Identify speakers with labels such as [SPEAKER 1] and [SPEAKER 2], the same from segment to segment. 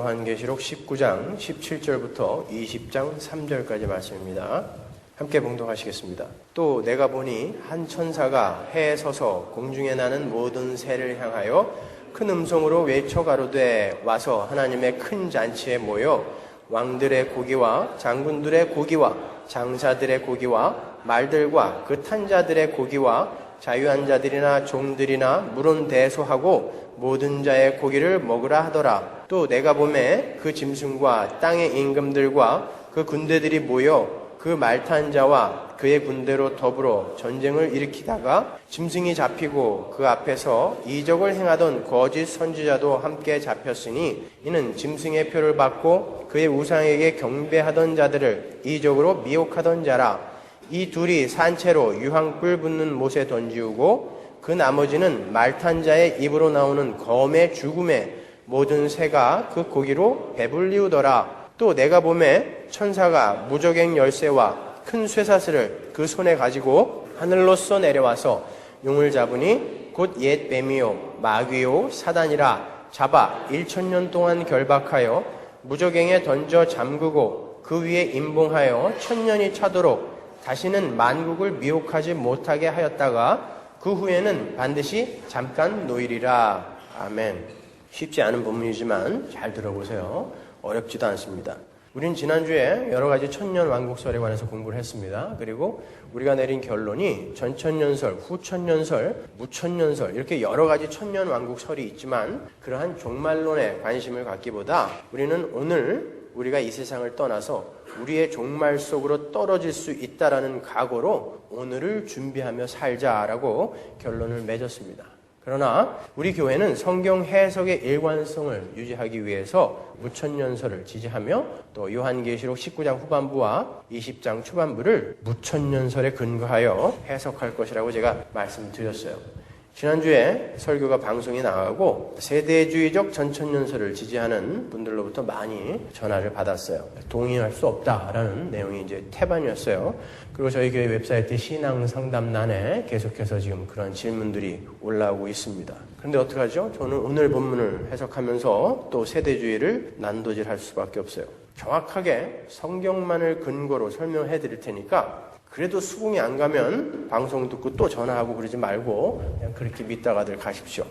[SPEAKER 1] 요한계시록 19장 17절부터 20장 3절까지 말씀입니다. 함께 봉독하시겠습니다. 또 내가 보니 한 천사가 해에 서서 공중에 나는 모든 새를 향하여 큰 음성으로 외쳐 가로되 와서 하나님의 큰 잔치에 모여 왕들의 고기와 장군들의 고기와 장사들의 고기와 말들과 그 탄 자들의 고기와 자유한 자들이나 종들이나 물은 대소하고 모든 자의 고기를 먹으라 하더라. 또 내가 보매 그 짐승과 땅의 임금들과 그 군대들이 모여 그 말탄 자와 그의 군대로 더불어 전쟁을 일으키다가 짐승이 잡히고 그 앞에서 이적을 행하던 거짓 선지자도 함께 잡혔으니 이는 짐승의 표를 받고 그의 우상에게 경배하던 자들을 이적으로 미혹하던 자라. 이 둘이 산채로 유황불 붙는 못에 던지우고 그 나머지는 말탄 자의 입으로 나오는 검의 죽음에 모든 새가 그 고기로 배불리우더라. 또 내가 보매 천사가 무저갱 열쇠와 큰 쇠사슬을 그 손에 가지고 하늘로서 내려와서 용을 잡으니 곧 옛 뱀이요 마귀요 사단이라. 잡아 1000년 동안 결박하여 무저갱에 던져 잠그고 그 위에 임봉하여 1000년이 차도록 다시는 만국을 미혹하지 못하게 하였다가 그 후에는 반드시 잠깐 놓이리라. 아멘. 쉽지 않은 본문이지만 잘 들어보세요. 어렵지도 않습니다. 우린 지난주에 여러 가지 천년 왕국설에 관해서 공부를 했습니다. 그리고 우리가 내린 결론이 전천년설, 후천년설, 무천년설 이렇게 여러 가지 천년 왕국설이 있지만 그러한 종말론에 관심을 갖기보다 우리는 오늘 우리가 이 세상을 떠나서 우리의 종말 속으로 떨어질 수 있다라는 각오로 오늘을 준비하며 살자라고 결론을 맺었습니다. 그러나 우리 교회는 성경 해석의 일관성을 유지하기 위해서 무천년설을 지지하며 또 요한계시록 19장 후반부와 20장 초반부를 무천년설에 근거하여 해석할 것이라고 제가 말씀드렸어요. 지난주에 설교가 방송에 나가고 세대주의적 전천년설을 지지하는 분들로부터 많이 전화를 받았어요. 동의할 수 없다라는 내용이 이제 태반이었어요. 그리고 저희 교회 웹사이트 신앙상담란에 계속해서 지금 그런 질문들이 올라오고 있습니다. 그런데 어떡하죠? 저는 오늘 본문을 해석하면서 또 세대주의를 난도질할 수밖에 없어요. 정확하게 성경만을 근거로 설명해 드릴 테니까 그래도 수긍이 안 가면 방송 듣고 또 전화하고 그러지 말고 그냥 그렇게 믿다가들 가십시오.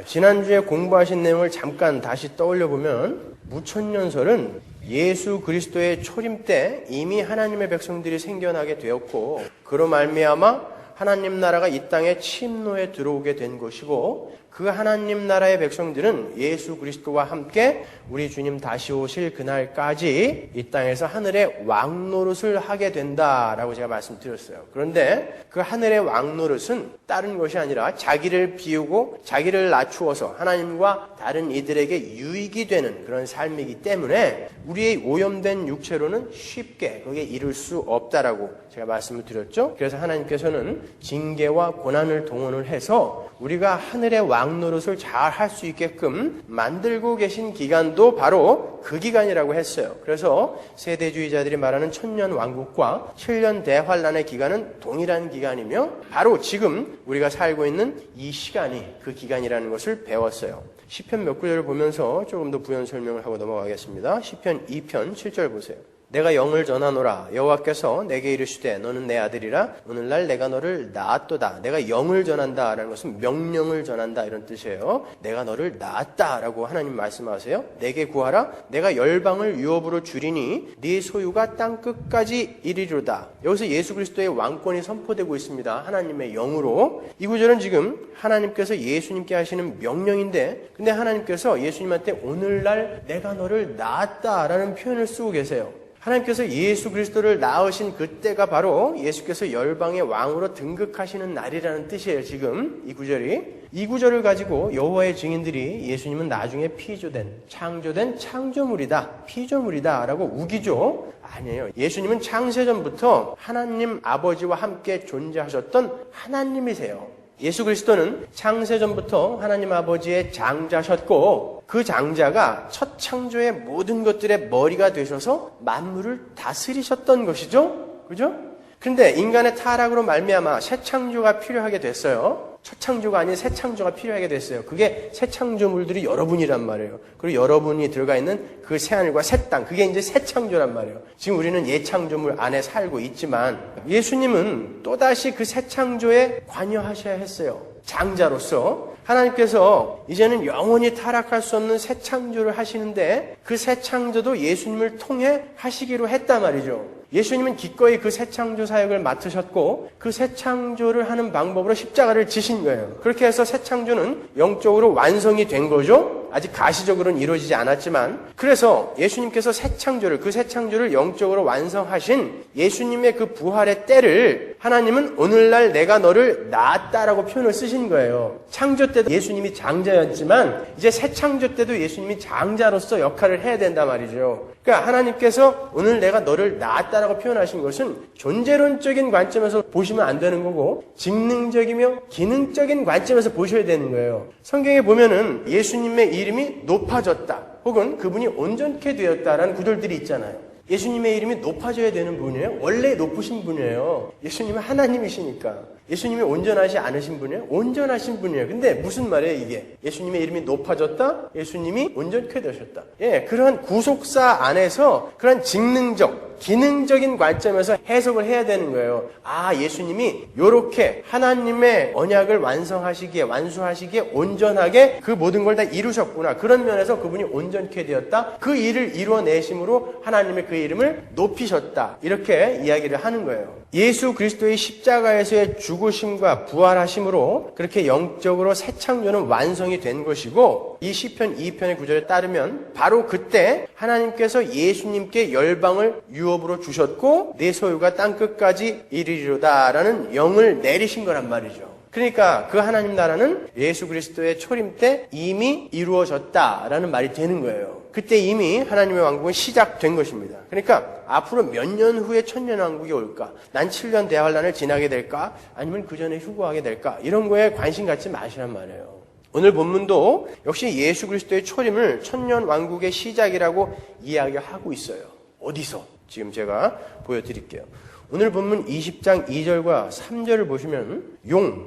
[SPEAKER 1] 지난주에 공부하신 내용을 잠깐 다시 떠올려 보면 무천년설은 예수 그리스도의 초림 때 이미 하나님의 백성들이 생겨나게 되었고 그로 말미암아 하나님 나라가 이 땅에 침노에 들어오게 된 것이고 그 하나님 나라의 백성들은 예수 그리스도와 함께 우리 주님 다시 오실 그날까지 이 땅에서 하늘의 왕노릇을 하게 된다라고 제가 말씀드렸어요. 그런데 그 하늘의 왕노릇은 다른 것이 아니라 자기를 비우고 자기를 낮추어서 하나님과 다른 이들에게 유익이 되는 그런 삶이기 때문에 우리의 오염된 육체로는 쉽게 거기에 이룰 수 없다라고 제가 말씀을 드렸죠. 그래서 하나님께서는 징계와 고난을 동원을 해서 우리가 하늘의 왕노릇을 잘 할 수 있게끔 만들고 계신 기간도 바로 그 기간이라고 했어요. 그래서 세대주의자들이 말하는 천년 왕국과 7년 대환란의 기간은 동일한 기간이며 바로 지금 우리가 살고 있는 이 시간이 그 기간이라는 것을 배웠어요. 시편 몇 구절을 보면서 조금 더 부연 설명을 하고 넘어가겠습니다. 시편 2편 7절 보세요. 내가 영을 전하노라. 여호와께서 내게 이르시되 너는 내 아들이라. 오늘날 내가 너를 낳았도다. 내가 영을 전한다라는 것은 명령을 전한다 이런 뜻이에요. 내가 너를 낳았다라고 하나님 말씀하세요. 내게 구하라. 내가 열방을 유업으로 주리니 네 소유가 땅 끝까지 이르리로다. 여기서 예수 그리스도의 왕권이 선포되고 있습니다. 하나님의 영으로. 이 구절은 지금 하나님께서 예수님께 하시는 명령인데 근데 하나님께서 예수님한테 오늘날 내가 너를 낳았다라는 표현을 쓰고 계세요. 하나님께서 예수 그리스도를 낳으신 그때가 바로 예수께서 열방의 왕으로 등극하시는 날이라는 뜻이에요. 지금 이 구절이. 이 구절을 가지고 여호와의 증인들이 예수님은 나중에 창조된 창조물이다, 피조물이다 라고 우기죠. 아니에요. 예수님은 창세전부터 하나님 아버지와 함께 존재하셨던 하나님이세요. 예수 그리스도는 창세전부터 하나님 아버지의 장자셨고 그 장자가 첫 창조의 모든 것들의 머리가 되셔서 만물을 다스리셨던 것이죠. 그죠? 근데 인간의 타락으로 말미암아 새 창조가 필요하게 됐어요. 첫 창조가 아닌 새 창조가 필요하게 됐어요. 그게 새 창조물들이 여러분이란 말이에요. 그리고 여러분이 들어가 있는 그 새하늘과 새 땅, 그게 이제 새 창조란 말이에요. 지금 우리는 옛 창조물 안에 살고 있지만 예수님은 또다시 그 새 창조에 관여하셔야 했어요. 장자로서 하나님께서 이제는 영원히 타락할 수 없는 새 창조를 하시는데 그 새 창조도 예수님을 통해 하시기로 했단 말이죠. 예수님은 기꺼이 그 새 창조 사역을 맡으셨고 그 새 창조를 하는 방법으로 십자가를 지신 거예요. 그렇게 해서 새 창조는 영적으로 완성이 된 거죠. 아직 가시적으로는 이루어지지 않았지만, 그래서 예수님께서 새 창조를 영적으로 완성하신 예수님의 그 부활의 때를 하나님은 오늘날 내가 너를 낳았다라고 표현을 쓰신 거예요. 창조 때도 예수님이 장자였지만 이제 새 창조 때도 예수님이 장자로서 역할을 해야 된단 말이죠. 그러니까 하나님께서 오늘 내가 너를 낳았다라고 표현하신 것은 존재론적인 관점에서 보시면 안 되는 거고 직능적이며 기능적인 관점에서 보셔야 되는 거예요. 성경에 보면은 예수님의 이름이 높아졌다 혹은 그분이 온전케 되었다라는 구절들이 있잖아요. 예수님의 이름이 높아져야 되는 분이에요. 원래 높으신 분이에요. 예수님은 하나님이시니까. 예수님이 온전하지 않으신 분이에요. 온전하신 분이에요. 근데 무슨 말이에요 이게? 예수님의 이름이 높아졌다? 예수님이 온전케 되셨다. 그런 구속사 안에서 그런 직능적 기능적인 관점에서 해석을 해야 되는 거예요. 예수님이 이렇게 하나님의 언약을 완수하시기에 온전하게 그 모든 걸 다 이루셨구나. 그런 면에서 그분이 온전케 되었다. 그 일을 이루어내심으로 하나님의 그 이름을 높이셨다. 이렇게 이야기를 하는 거예요. 예수 그리스도의 십자가에서의 죽으심과 부활하심으로 그렇게 영적으로 새 창조는 완성이 된 것이고, 이 시편 2편의 구절에 따르면 바로 그때 하나님께서 예수님께 열방을 유업으로 주셨고 내 소유가 땅끝까지 이르리로다라는 영을 내리신 거란 말이죠. 그러니까 그 하나님 나라는 예수 그리스도의 초림 때 이미 이루어졌다라는 말이 되는 거예요. 그때 이미 하나님의 왕국은 시작된 것입니다. 그러니까 앞으로 몇 년 후에 천년왕국이 올까? 난 7년 대환란을 지나게 될까? 아니면 그 전에 휴거하게 될까? 이런 거에 관심 갖지 마시란 말이에요. 오늘 본문도 역시 예수 그리스도의 초림을 천년왕국의 시작이라고 이야기하고 있어요. 어디서? 지금 제가 보여드릴게요. 오늘 본문 20장 2절과 3절을 보시면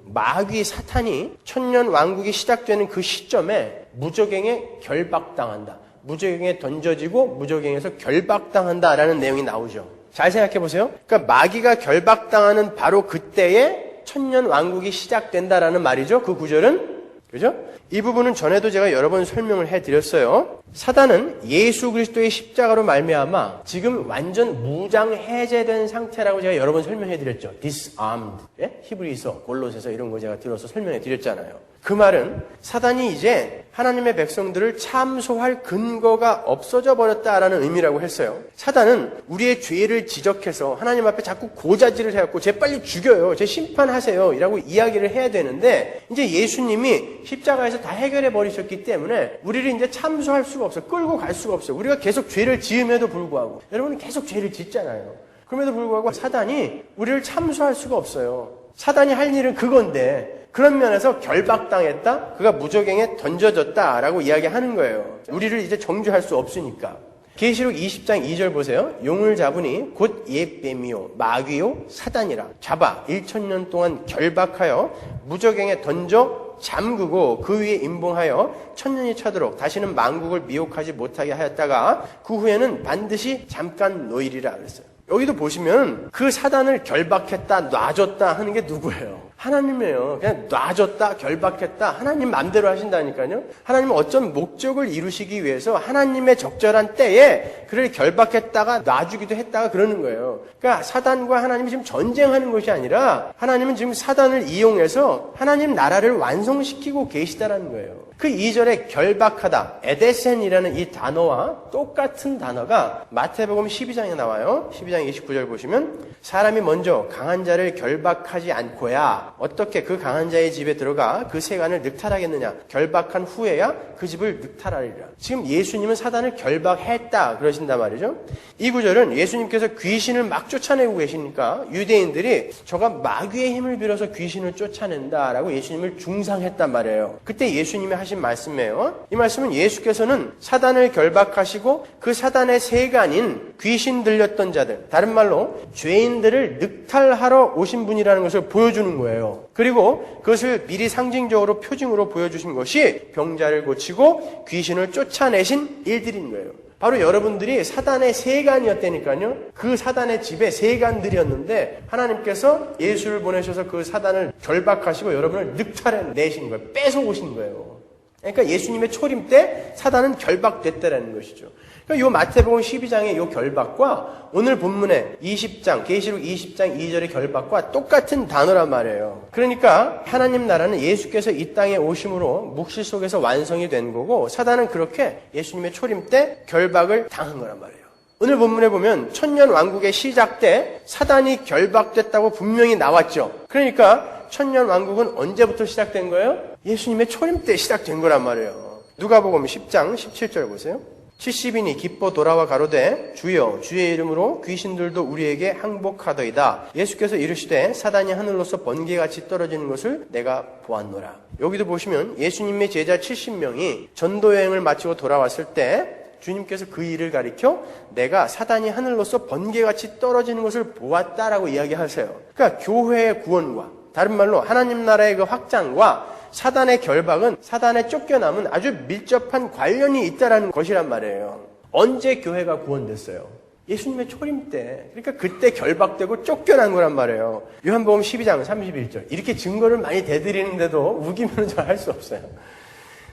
[SPEAKER 1] 마귀 사탄이 천년 왕국이 시작되는 그 시점에 무저갱에 결박당한다. 무저갱에 던져지고 무저갱에서 결박당한다라는 내용이 나오죠. 잘 생각해 보세요. 그러니까 마귀가 결박당하는 바로 그때에 천년 왕국이 시작된다라는 말이죠. 그 구절은. 그죠? 이 부분은 전에도 제가 여러 번 설명을 해드렸어요. 사단은 예수 그리스도의 십자가로 말미암아 지금 완전 무장 해제된 상태라고 제가 여러 번 설명해드렸죠. disarmed. 히브리서, 골로새서 이런 거 제가 들어서 설명해드렸잖아요. 그 말은 사단이 이제 하나님의 백성들을 참소할 근거가 없어져 버렸다라는 의미라고 했어요. 사단은 우리의 죄를 지적해서 하나님 앞에 자꾸 고자질을 해갖고 쟤 빨리 죽여요, 쟤 심판하세요 이라고 이야기를 해야 되는데, 이제 예수님이 십자가에서 다 해결해 버리셨기 때문에 우리를 이제 참소할 수가 없어요. 끌고 갈 수가 없어요. 우리가 계속 죄를 지음에도 불구하고, 여러분은 계속 죄를 짓잖아요. 그럼에도 불구하고 사단이 우리를 참소할 수가 없어요. 사단이 할 일은 그건데, 그런 면에서 결박당했다, 그가 무저갱에 던져졌다라고 이야기하는 거예요. 우리를 이제 정죄할 수 없으니까. 계시록 20장 2절 보세요. 용을 잡으니 곧 옛뱀이요 마귀요 사단이라 잡아 1000년 동안 결박하여 무저갱에 던져 잠그고 그 위에 임봉하여 1000년이 차도록 다시는 만국을 미혹하지 못하게 하였다가 그 후에는 반드시 잠깐 놓이리라 그랬어요. 여기도 보시면 그 사단을 결박했다, 놔줬다 하는 게 누구예요? 하나님이에요. 그냥 놔줬다, 결박했다, 하나님 마음대로 하신다니까요. 하나님은 어떤 목적을 이루시기 위해서 하나님의 적절한 때에 그를 결박했다가 놔주기도 했다가 그러는 거예요. 그러니까 사단과 하나님이 지금 전쟁하는 것이 아니라 하나님은 지금 사단을 이용해서 하나님 나라를 완성시키고 계시다라는 거예요. 그 2절에 결박하다, 에데센이라는 이 단어와 똑같은 단어가 마태복음 12장에 나와요. 12장 29절 보시면 사람이 먼저 강한 자를 결박하지 않고야 어떻게 그 강한 자의 집에 들어가 그 세간을 늑탈하겠느냐. 결박한 후에야 그 집을 늑탈하리라. 지금 예수님은 사단을 결박했다 그러신단 말이죠. 이 구절은 예수님께서 귀신을 막 쫓아내고 계시니까 유대인들이 저가 마귀의 힘을 빌어서 귀신을 쫓아낸다라고 예수님을 중상했단 말이에요. 그때 예수님이 하신 하신 말씀이에요. 이 말씀은 예수께서는 사단을 결박하시고 그 사단의 세간인 귀신 들렸던 자들, 다른 말로 죄인들을 늑탈하러 오신 분이라는 것을 보여주는 거예요. 그리고 그것을 미리 상징적으로 표징으로 보여주신 것이 병자를 고치고 귀신을 쫓아내신 일들인 거예요. 바로 여러분들이 사단의 세간이었다니까요. 그 사단의 집에 세간들이었는데 하나님께서 예수를 보내셔서 그 사단을 결박하시고 여러분을 늑탈해내신 거예요. 뺏어오신 거예요. 그러니까 예수님의 초림 때 사단은 결박됐다라는 것이죠. 그러니까 이 마태복음 12장의 이 결박과 오늘 본문의 20장, 계시록 20장 2절의 결박과 똑같은 단어란 말이에요. 그러니까 하나님 나라는 예수께서 이 땅에 오심으로 묵시 속에서 완성이 된 거고 사단은 그렇게 예수님의 초림 때 결박을 당한 거란 말이에요. 오늘 본문에 보면 천년 왕국의 시작 때 사단이 결박됐다고 분명히 나왔죠. 그러니까 천년 왕국은 언제부터 시작된 거예요? 예수님의 초림 때 시작된 거란 말이에요. 누가복음 10장 17절 보세요. 70인이 기뻐 돌아와 가로되 주여 주의 이름으로 귀신들도 우리에게 항복하더이다. 예수께서 이르시되 사단이 하늘로서 번개같이 떨어지는 것을 내가 보았노라. 여기도 보시면 예수님의 제자 70명이 전도여행을 마치고 돌아왔을 때 주님께서 그 일을 가리켜 내가 사단이 하늘로서 번개같이 떨어지는 것을 보았다라고 이야기하세요. 그러니까 교회의 구원과 다른 말로 하나님 나라의 그 확장과 사단의 결박은 사단의 쫓겨남은 아주 밀접한 관련이 있다라는 것이란 말이에요. 언제 교회가 구원됐어요? 예수님의 초림 때. 그러니까 그때 결박되고 쫓겨난 거란 말이에요. 요한복음 12장 31절. 이렇게 증거를 많이 대드리는데도 우기면 잘 할 수 없어요.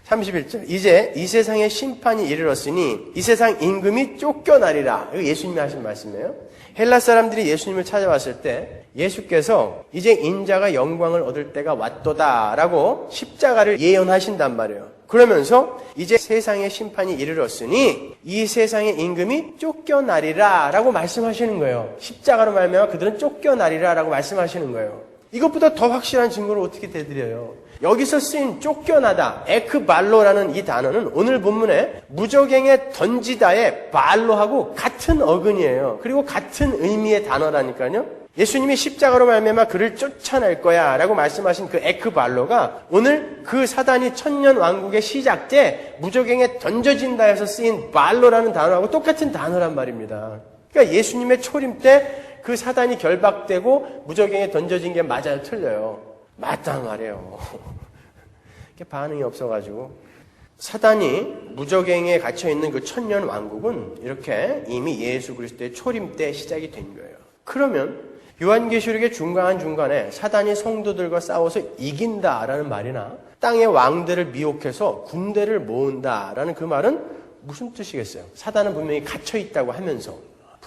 [SPEAKER 1] 31절. 이제 이 세상의 심판이 이르렀으니 이 세상 임금이 쫓겨나리라. 이거 예수님이 하신 말씀이에요. 헬라 사람들이 예수님을 찾아왔을 때 예수께서 이제 인자가 영광을 얻을 때가 왔도다라고 십자가를 예언하신단 말이에요. 그러면서 이제 세상의 심판이 이르렀으니 이 세상의 임금이 쫓겨나리라 라고 말씀하시는 거예요. 십자가로 말미암아 그들은 쫓겨나리라 라고 말씀하시는 거예요. 이것보다 더 확실한 증거를 어떻게 대드려요? 여기서 쓰인 쫓겨나다, 에크발로라는 이 단어는 오늘 본문에 무적행에 던지다의 발로하고 같은 어근이에요. 그리고 같은 의미의 단어라니까요. 예수님이 십자가로 말미암아 그를 쫓아낼 거야 라고 말씀하신 그 에크발로가 오늘 그 사단이 천년 왕국의 시작 때 무적행에 던져진다에서 쓰인 발로라는 단어하고 똑같은 단어란 말입니다. 그러니까 예수님의 초림 때 그 사단이 결박되고 무적행에 던져진 게 맞아요? 틀려요? 맞단 말이에요. 이렇게 반응이 없어가지고 사단이 무적행에 갇혀있는 그 천년 왕국은 이렇게 이미 예수 그리스도의 초림 때 시작이 된 거예요. 그러면 요한계시록의 중간중간에 사단이 성도들과 싸워서 이긴다라는 말이나 땅의 왕들을 미혹해서 군대를 모은다라는 그 말은 무슨 뜻이겠어요? 사단은 분명히 갇혀있다고 하면서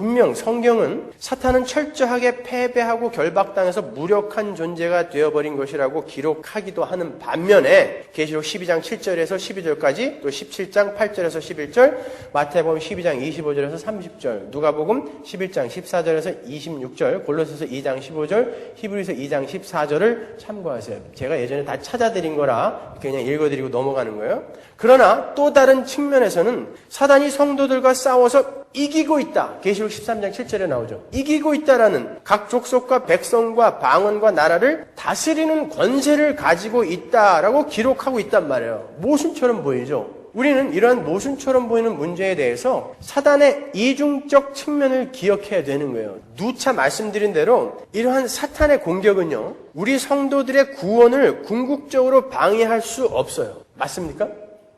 [SPEAKER 1] 분명 성경은 사탄은 철저하게 패배하고 결박당해서 무력한 존재가 되어버린 것이라고 기록하기도 하는 반면에 계시록 12장 7절에서 12절까지 또 17장 8절에서 11절 마태복음 12장 25절에서 30절 누가복음 11장 14절에서 26절 골로새서 2장 15절 히브리서 2장 14절을 참고하세요. 제가 예전에 다 찾아드린 거라 그냥 읽어드리고 넘어가는 거예요. 그러나 또 다른 측면에서는 사단이 성도들과 싸워서 이기고 있다. 계시록 13장 7절에 나오죠. 이기고 있다라는 각 족속과 백성과 방언과 나라를 다스리는 권세를 가지고 있다라고 기록하고 있단 말이에요. 모순처럼 보이죠. 우리는 이러한 모순처럼 보이는 문제에 대해서 사단의 이중적 측면을 기억해야 되는 거예요. 누차 말씀드린 대로 이러한 사탄의 공격은요, 우리 성도들의 구원을 궁극적으로 방해할 수 없어요. 맞습니까?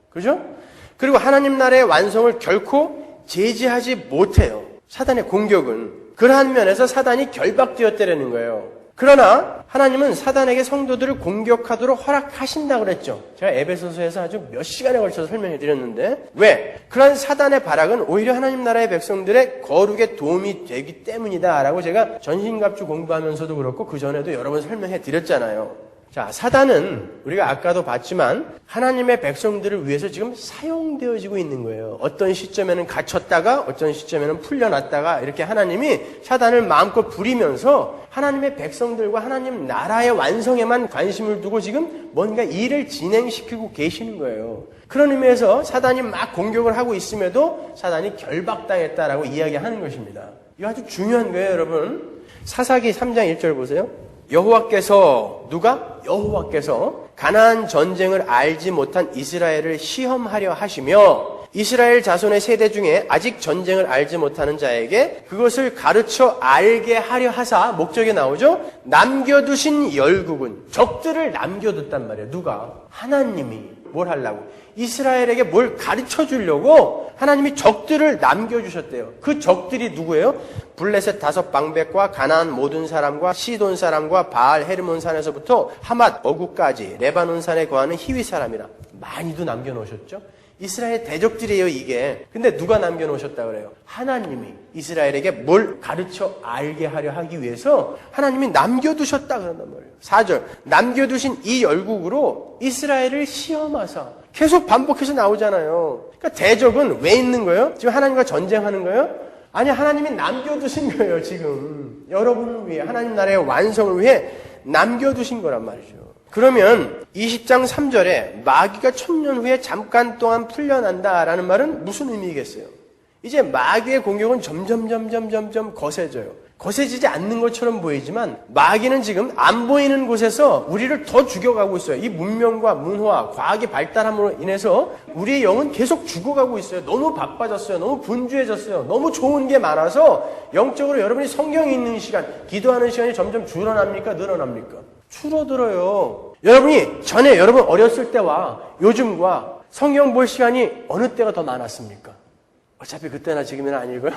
[SPEAKER 1] 그죠? 그리고 하나님 나라의 완성을 결코 제지하지 못해요. 사단의 공격은. 그러한 면에서 사단이 결박되었다는 거예요. 그러나 하나님은 사단에게 성도들을 공격하도록 허락하신다고 그랬죠. 제가 에베소서에서 아주 몇 시간에 걸쳐서 설명해 드렸는데 왜? 그러한 사단의 발악은 오히려 하나님 나라의 백성들의 거룩에 도움이 되기 때문이다 라고 제가 전신갑주 공부하면서도 그렇고 그 전에도 여러 번 설명해 드렸잖아요. 자, 사단은 우리가 아까도 봤지만 하나님의 백성들을 위해서 지금 사용되어지고 있는 거예요. 어떤 시점에는 갇혔다가 어떤 시점에는 풀려났다가 이렇게 하나님이 사단을 마음껏 부리면서 하나님의 백성들과 하나님 나라의 완성에만 관심을 두고 지금 뭔가 일을 진행시키고 계시는 거예요. 그런 의미에서 사단이 막 공격을 하고 있음에도 사단이 결박당했다라고 이야기하는 것입니다. 이거 아주 중요한 거예요, 여러분. 사사기 3장 1절 보세요. 여호와께서 누가? 여호와께서 가나안 전쟁을 알지 못한 이스라엘을 시험하려 하시며 이스라엘 자손의 세대 중에 아직 전쟁을 알지 못하는 자에게 그것을 가르쳐 알게 하려 하사, 목적이 나오죠? 남겨두신 열국은, 적들을 남겨뒀단 말이에요. 누가? 하나님이 뭘 하려고? 이스라엘에게 뭘 가르쳐 주려고 하나님이 적들을 남겨주셨대요. 그 적들이 누구예요? 블레셋 5방백과 가나안 모든 사람과 시돈 사람과 바알 헤르몬 산에서부터 하맛 어구까지 레바논 산에 거하는 히위 사람이라. 많이도 남겨놓으셨죠? 이스라엘 대적들이에요, 이게. 근데 누가 남겨놓으셨다 그래요? 하나님이 이스라엘에게 뭘 가르쳐 알게 하려 하기 위해서 하나님이 남겨두셨다 그런단 말이에요. 4절. 남겨두신 이 열국으로 이스라엘을 시험하사. 계속 반복해서 나오잖아요. 그러니까 대적은 왜 있는 거예요? 지금 하나님과 전쟁하는 거예요? 아니, 하나님이 남겨두신 거예요, 지금. 여러분을 위해, 하나님 나라의 완성을 위해 남겨두신 거란 말이죠. 그러면 20장 3절에 마귀가 1000년 후에 잠깐 동안 풀려난다라는 말은 무슨 의미겠어요? 이제 마귀의 공격은 점점 거세져요. 거세지지 않는 것처럼 보이지만 마귀는 지금 안 보이는 곳에서 우리를 더 죽여가고 있어요. 이 문명과 문화, 과학의 발달함으로 인해서 우리의 영은 계속 죽어가고 있어요. 너무 바빠졌어요. 너무 분주해졌어요. 너무 좋은 게 많아서 영적으로 여러분이 성경이 있는 시간, 기도하는 시간이 점점 줄어납니까? 늘어납니까? 줄어들어요. 여러분이 전에 여러분 어렸을 때와 요즘과 성경 볼 시간이 어느 때가 더 많았습니까? 어차피 그때나 지금이나 아니고요.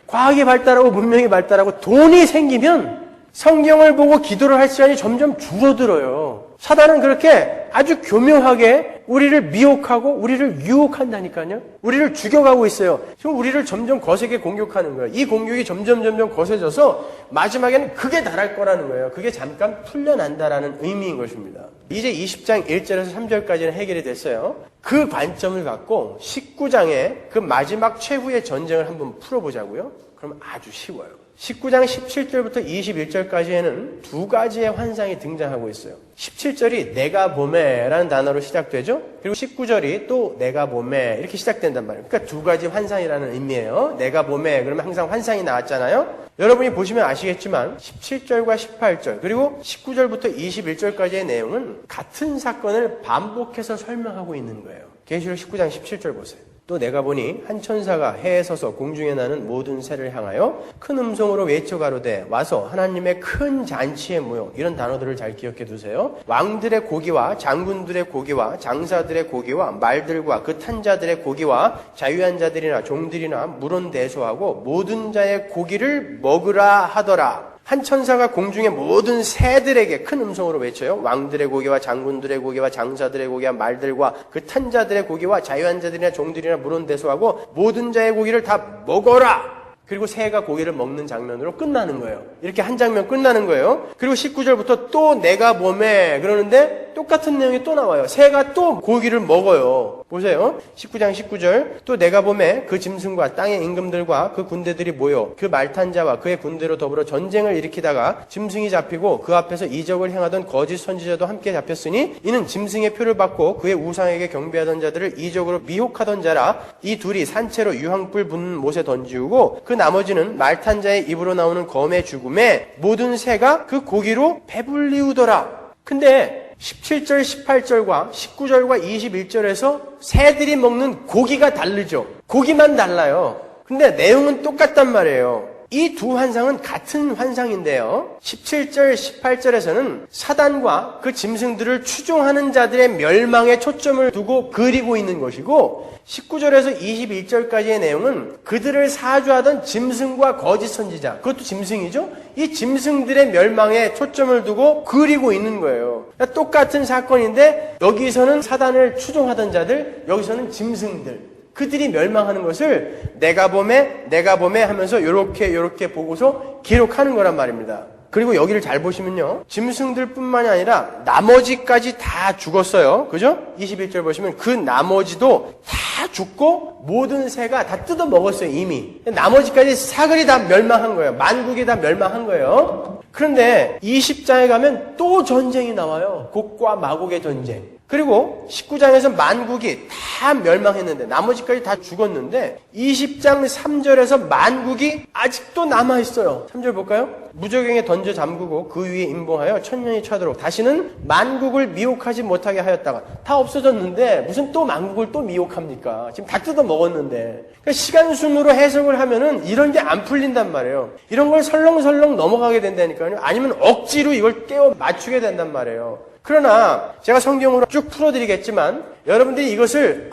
[SPEAKER 1] 과학이 발달하고 문명이 발달하고 돈이 생기면 성경을 보고 기도를 할 시간이 점점 줄어들어요. 사단은 그렇게 아주 교묘하게 우리를 미혹하고 우리를 유혹한다니까요. 우리를 죽여가고 있어요. 지금 우리를 점점 거세게 공격하는 거예요. 이 공격이 점점 거세져서 마지막에는 극에 달할 거라는 거예요. 그게 잠깐 풀려난다라는 의미인 것입니다. 이제 20장 1절에서 3절까지는 해결이 됐어요. 그 관점을 갖고 19장의 그 마지막 최후의 전쟁을 한번 풀어보자고요. 그럼 아주 쉬워요. 19장 17절부터 21절까지에는 두 가지의 환상이 등장하고 있어요. 17절이 내가 보매라는 단어로 시작되죠. 그리고 19절이 또 내가 보매 이렇게 시작된단 말이에요. 그러니까 두 가지 환상이라는 의미예요. 내가 보매 그러면 항상 환상이 나왔잖아요. 여러분이 보시면 아시겠지만 17절과 18절 그리고 19절부터 21절까지의 내용은 같은 사건을 반복해서 설명하고 있는 거예요. 계시록 19장 17절 보세요. 또 내가 보니 한 천사가 해에 서서 공중에 나는 모든 새를 향하여 큰 음성으로 외쳐 가로되 와서 하나님의 큰 잔치에 모여. 이런 단어들을 잘 기억해 두세요. 왕들의 고기와 장군들의 고기와 장사들의 고기와 말들과 그 탄 자들의 고기와 자유한 자들이나 종들이나 물은 대소하고 모든 자의 고기를 먹으라 하더라. 한 천사가 공중의 모든 새들에게 큰 음성으로 외쳐요. 왕들의 고기와 장군들의 고기와 장사들의 고기와 말들과 그 탄 자들의 고기와 자유한 자들이나 종들이나 물은 대소하고 모든 자의 고기를 다 먹어라. 그리고 새가 고기를 먹는 장면으로 끝나는 거예요. 이렇게 한 장면 끝나는 거예요. 그리고 19절부터 또 내가 보매 그러는데 똑같은 내용이 또 나와요. 새가 또 고기를 먹어요. 보세요. 19장 19절 또 내가 보매 그 짐승과 땅의 임금들과 그 군대들이 모여 그 말탄 자와 그의 군대로 더불어 전쟁을 일으키다가 짐승이 잡히고 그 앞에서 이적을 행하던 거짓 선지자도 함께 잡혔으니 이는 짐승의 표를 받고 그의 우상에게 경배하던 자들을 이적으로 미혹하던 자라. 이 둘이 산채로 유황불 붙는 못에 던지우고 그 나머지는 말탄 자의 입으로 나오는 검의 죽음에 모든 새가 그 고기로 배불리우더라. 근데 17절, 18절과 19절과 21절에서 새들이 먹는 고기가 다르죠. 고기만 달라요. 근데 내용은 똑같단 말이에요. 이 두 환상은 같은 환상인데요. 17절, 18절에서는 사단과 그 짐승들을 추종하는 자들의 멸망에 초점을 두고 그리고 있는 것이고 19절에서 21절까지의 내용은 그들을 사주하던 짐승과 거짓 선지자, 그것도 짐승이죠? 이 짐승들의 멸망에 초점을 두고 그리고 있는 거예요. 그러니까 똑같은 사건인데 여기서는 사단을 추종하던 자들, 여기서는 짐승들. 그들이 멸망하는 것을 내가 보매 하면서 요렇게 보고서 기록하는 거란 말입니다. 그리고 여기를 잘 보시면요. 짐승들뿐만이 아니라 나머지까지 다 죽었어요. 그죠? 21절 보시면 그 나머지도 다 죽고 모든 새가 다 뜯어 먹었어요. 이미. 나머지까지 사글이 다 멸망한 거예요. 만국이 다 멸망한 거예요. 그런데 20장에 가면 또 전쟁이 나와요. 곡과 마곡의 전쟁. 그리고 19장에서 만국이 다 멸망했는데 나머지까지 다 죽었는데 20장 3절에서 만국이 아직도 남아있어요. 3절 볼까요? 무저갱에 던져 잠그고 그 위에 임봉하여 천년이 차도록 다시는 만국을 미혹하지 못하게 하였다가 다 없어졌는데 무슨 또 만국을 또 미혹합니까? 지금 다 뜯어 먹었는데. 그러니까 시간 순으로 해석을 하면은 이런 게 안 풀린단 말이에요. 이런 걸 설렁설렁 넘어가게 된다니까요. 아니면 억지로 이걸 깨워 맞추게 된단 말이에요. 그러나 제가 성경으로 쭉 풀어드리겠지만 여러분들이 이것을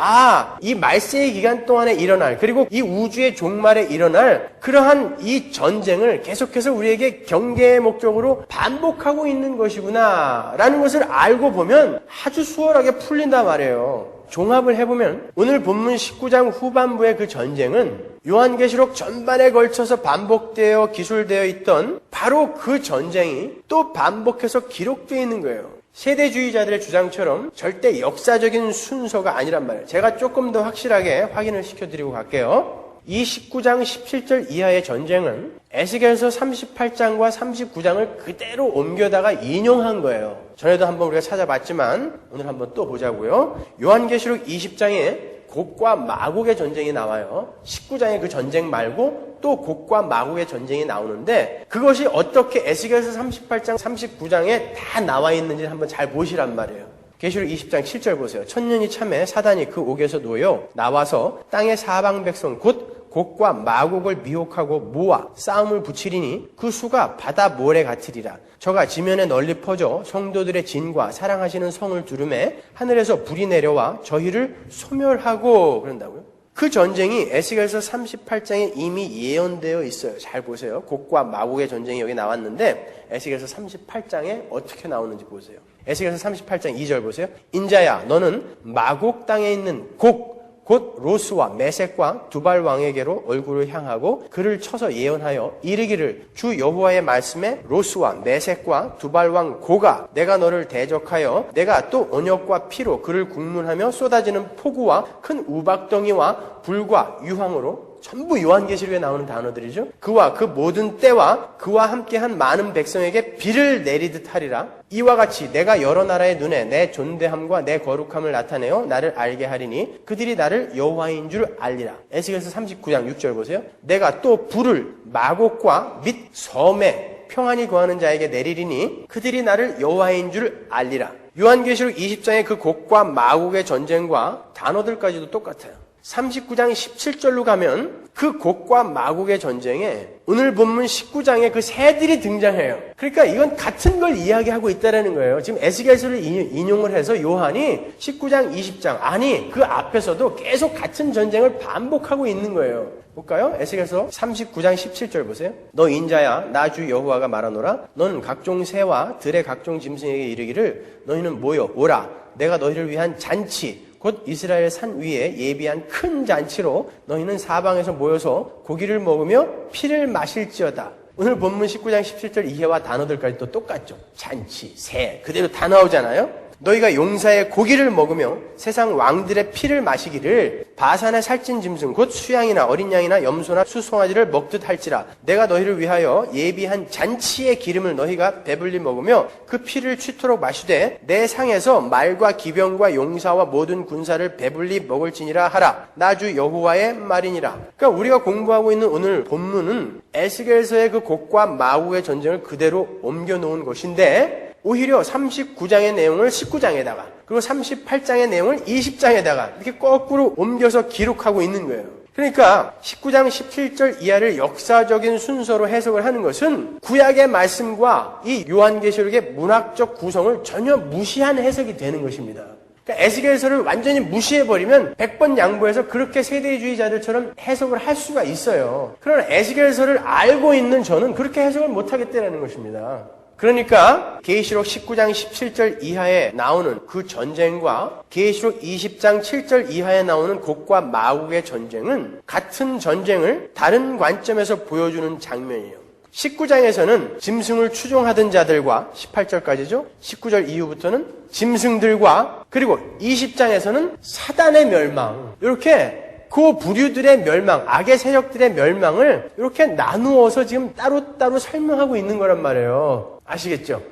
[SPEAKER 1] 이 말세의 기간 동안에 일어날 그리고 이 우주의 종말에 일어날 그러한 이 전쟁을 계속해서 우리에게 경계의 목적으로 반복하고 있는 것이구나 라는 것을 알고 보면 아주 수월하게 풀린단 말이에요. 종합을 해보면 오늘 본문 19장 후반부의 그 전쟁은 요한계시록 전반에 걸쳐서 반복되어 기술되어 있던 바로 그 전쟁이 또 반복해서 기록되어 있는 거예요. 세대주의자들의 주장처럼 절대 역사적인 순서가 아니란 말이에요. 제가 조금 더 확실하게 확인을 시켜드리고 갈게요. 이 19장 17절 이하의 전쟁은 에스겔서 38장과 39장을 그대로 옮겨다가 인용한 거예요. 전에도 한번 우리가 찾아봤지만 오늘 한번 또 보자고요. 요한계시록 20장에 곡과 마곡의 전쟁이 나와요. 19장의 그 전쟁 말고 또 곡과 마곡의 전쟁이 나오는데 그것이 어떻게 에스겔서 38장, 39장에 다 나와 있는지 한번 잘 보시란 말이에요. 계시록 20장 7절 보세요. 천년이 참에 사단이 그 옥에서 놓여 나와서 땅의 사방 백성 곧 곡과 마곡을 미혹하고 모아 싸움을 붙이리니 그 수가 바다 모래 같으리라. 저가 지면에 널리 퍼져 성도들의 진과 사랑하시는 성을 두름에 하늘에서 불이 내려와 저희를 소멸하고 그런다고요. 그 전쟁이 에스겔서 38장에 이미 예언되어 있어요. 잘 보세요. 곡과 마곡의 전쟁이 여기 나왔는데 에스겔서 38장에 어떻게 나오는지 보세요. 에스겔서 38장 2절 보세요. 인자야 너는 마곡 땅에 있는 곡 곧 로스와 메섹과 두발 왕에게로 얼굴을 향하고 그를 쳐서 예언하여 이르기를 주 여호와의 말씀에 로스와 메섹과 두발 왕 고가 내가 너를 대적하여 내가 또 언역과 피로 그를 국문하며 쏟아지는 폭우와 큰 우박덩이와 불과 유황으로 전부 요한계시록에 나오는 단어들이죠. 그와 그 모든 때와 그와 함께한 많은 백성에게 비를 내리듯 하리라. 이와 같이 내가 여러 나라의 눈에 내 존대함과 내 거룩함을 나타내어 나를 알게 하리니 그들이 나를 여호와인 줄 알리라. 에스겔서 39장 6절 보세요. 내가 또 불을 마곡과 및 섬에 평안히 거하는 자에게 내리리니 그들이 나를 여호와인 줄 알리라. 요한계시록 20장의 그 곡과 마곡의 전쟁과 단어들까지도 똑같아요. 39장 17절로 가면 그 곡과 마곡의 전쟁에 오늘 본문 19장에 그 새들이 등장해요. 그러니까 이건 같은 걸 이야기하고 있다는 거예요. 지금 에스겔서를 인용을 해서 요한이 19장 20장 아니 그 앞에서도 계속 같은 전쟁을 반복하고 있는 거예요. 볼까요? 에스겔서 39장 17절 보세요. 너 인자야 나 주 여호와가 말하노라 너는 각종 새와 들의 각종 짐승에게 이르기를 너희는 모여 오라 내가 너희를 위한 잔치 곧 이스라엘 산 위에 예비한 큰 잔치로 너희는 사방에서 모여서 고기를 먹으며 피를 마실지어다. 오늘 본문 19장 17절 이해와 단어들까지 또 똑같죠. 잔치, 새 그대로 다 나오잖아요. 너희가 용사의 고기를 먹으며 세상 왕들의 피를 마시기를 바산의 살찐 짐승 곧 수양이나 어린 양이나 염소나 수송아지를 먹듯 할지라 내가 너희를 위하여 예비한 잔치의 기름을 너희가 배불리 먹으며 그 피를 취토록 마시되 내 상에서 말과 기병과 용사와 모든 군사를 배불리 먹을지니라 하라. 나 주 여호와의 말이니라. 그러니까 우리가 공부하고 있는 오늘 본문은 에스겔서의 그 곡과 마곡의 전쟁을 그대로 옮겨놓은 것인데 오히려 39장의 내용을 19장에다가 그리고 38장의 내용을 20장에다가 이렇게 거꾸로 옮겨서 기록하고 있는 거예요. 그러니까 19장 17절 이하를 역사적인 순서로 해석을 하는 것은 구약의 말씀과 이 요한계시록의 문학적 구성을 전혀 무시한 해석이 되는 것입니다. 그러니까 에스겔서를 완전히 무시해버리면 100번 양보해서 그렇게 세대주의자들처럼 해석을 할 수가 있어요. 그러나 에스겔서를 알고 있는 저는 그렇게 해석을 못하겠다는 것입니다. 그러니까 계시록 19장 17절 이하에 나오는 그 전쟁과 계시록 20장 7절 이하에 나오는 곡과 마곡의 전쟁은 같은 전쟁을 다른 관점에서 보여주는 장면이에요. 19장에서는 짐승을 추종하던 자들과 18절까지죠. 19절 이후부터는 짐승들과 그리고 20장에서는 사단의 멸망 이렇게 그 부류들의 멸망, 악의 세력들의 멸망을 이렇게 나누어서 지금 따로따로 설명하고 있는 거란 말이에요. 아시겠죠?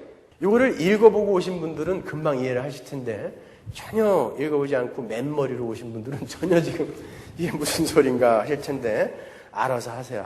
[SPEAKER 1] 이거를 읽어보고 오신 분들은 금방 이해를 하실 텐데 전혀 읽어보지 않고 맨머리로 오신 분들은 전혀 지금 이게 무슨 소린가 하실 텐데 알아서 하세요.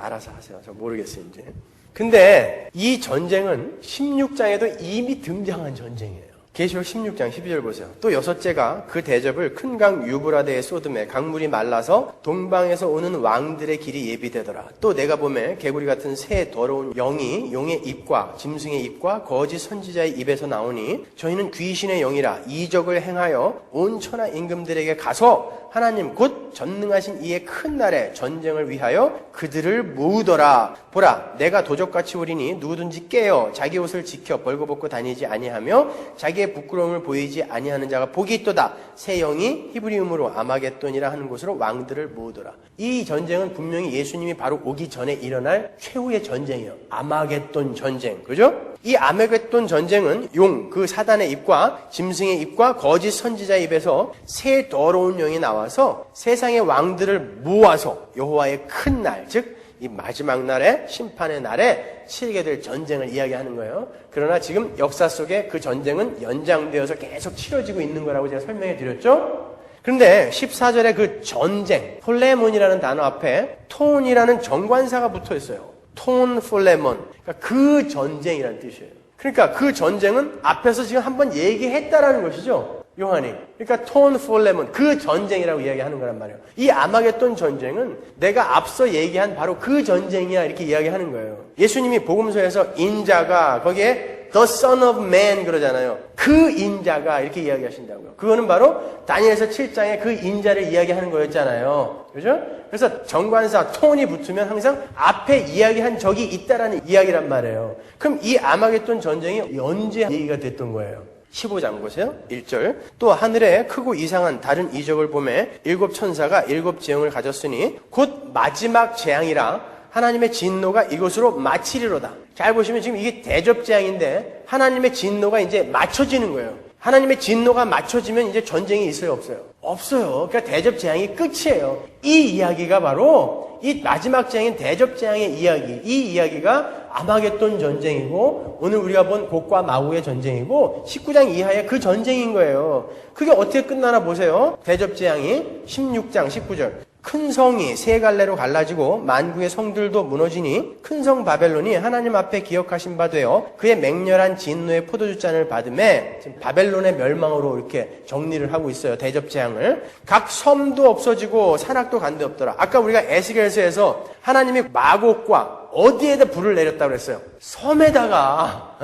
[SPEAKER 1] 저 모르겠어요 이제. 근데 이 전쟁은 16장에도 이미 등장한 전쟁이에요. 계시록 16장 12절 보세요. 또 여섯째가 그 대접을 큰 강 유브라데에 쏟음에 강물이 말라서 동방에서 오는 왕들의 길이 예비되더라. 또 내가 보매 개구리 같은 새 더러운 영이 용의 입과 짐승의 입과 거짓 선지자의 입에서 나오니 저희는 귀신의 영이라 이적을 행하여 온 천하 임금들에게 가서 하나님 곧 전능하신 이의 큰 날에 전쟁을 위하여 그들을 모으더라. 보라, 내가 도적같이 오리니 누구든지 깨어 자기 옷을 지켜 벌거벗고 다니지 아니하며 자기의 부끄러움을 보이지 아니하는 자가 복이 있도다. 새 영이 히브리음으로 아마겟돈이라 하는 곳으로 왕들을 모으더라. 이 전쟁은 분명히 예수님이 바로 오기 전에 일어날 최후의 전쟁이에요. 아마겟돈 전쟁. 그죠? 이 아마겟돈 전쟁은 용, 그 사단의 입과 짐승의 입과 거짓 선지자의 입에서 새 더러운 영이 나와서 세상의 왕들을 모아서 여호와의 큰 날, 즉 이 마지막 날에 심판의 날에 치르게 될 전쟁을 이야기하는 거예요. 그러나 지금 역사 속에 그 전쟁은 연장되어서 계속 치러지고 있는 거라고 제가 설명해 드렸죠. 그런데 14절에 그 전쟁, 폴레몬이라는 단어 앞에 톤이라는 정관사가 붙어 있어요. 톤 폴레몬. 그러니까 그 전쟁이라는 뜻이에요. 그러니까 그 전쟁은 앞에서 지금 한번 얘기했다라는 것이죠. 요한이. 그러니까 톤 폴레몬, 그 전쟁이라고 이야기하는 거란 말이에요. 이 아마겟돈 전쟁은 내가 앞서 얘기한 바로 그 전쟁이야 이렇게 이야기하는 거예요. 예수님이 복음서에서 인자가 거기에 The Son of Man 그러잖아요. 그 인자가 이렇게 이야기하신다고요. 그거는 바로 다니엘서 7장에 그 인자를 이야기하는 거였잖아요. 그죠? 그래서 정관사 톤이 붙으면 항상 앞에 이야기한 적이 있다라는 이야기란 말이에요. 그럼 이 아마겟돈 전쟁이 언제 얘기가 됐던 거예요? 15장 보세요. 1절. 또 하늘에 크고 이상한 다른 이적을 보매 일곱 천사가 일곱 재앙을 가졌으니 곧 마지막 재앙이라 하나님의 진노가 이곳으로 마치리로다. 잘 보시면 지금 이게 대접 재앙인데 하나님의 진노가 이제 맞춰지는 거예요. 하나님의 진노가 맞춰지면 이제 전쟁이 있어요, 없어요? 없어요. 그러니까 대접 재앙이 끝이에요. 이 이야기가 바로 이 마지막 재앙인 대접 재앙의 이야기. 이 이야기가 아마겟돈 전쟁이고 오늘 우리가 본 곡과 마구의 전쟁이고 19장 이하의 그 전쟁인 거예요. 그게 어떻게 끝나나 보세요. 대접 재앙이 16장 19절. 큰 성이 세 갈래로 갈라지고 만국의 성들도 무너지니 큰 성 바벨론이 하나님 앞에 기억하신 바 되어 그의 맹렬한 진노의 포도주 잔을 받음에 지금 바벨론의 멸망으로 이렇게 정리를 하고 있어요. 대접 재앙을. 각 섬도 없어지고 산악도 간데 없더라. 아까 우리가 에스겔서에서 하나님이 마곡과 어디에다 불을 내렸다고 그랬어요? 섬에다가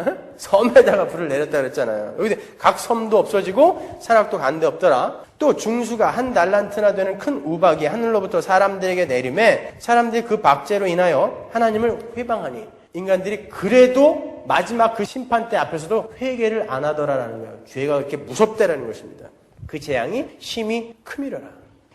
[SPEAKER 1] 불을 내렸다고 그랬잖아요. 여기 각 섬도 없어지고 산악도 간데 없더라. 또 중수가 한 달란트나 되는 큰 우박이 하늘로부터 사람들에게 내림에 사람들이 그 박제로 인하여 하나님을 회방하니 인간들이 그래도 마지막 그 심판대 앞에서도 회개를 안 하더라라는 거예요. 죄가 그렇게 무섭다라는 것입니다. 그 재앙이 심히 크미러라.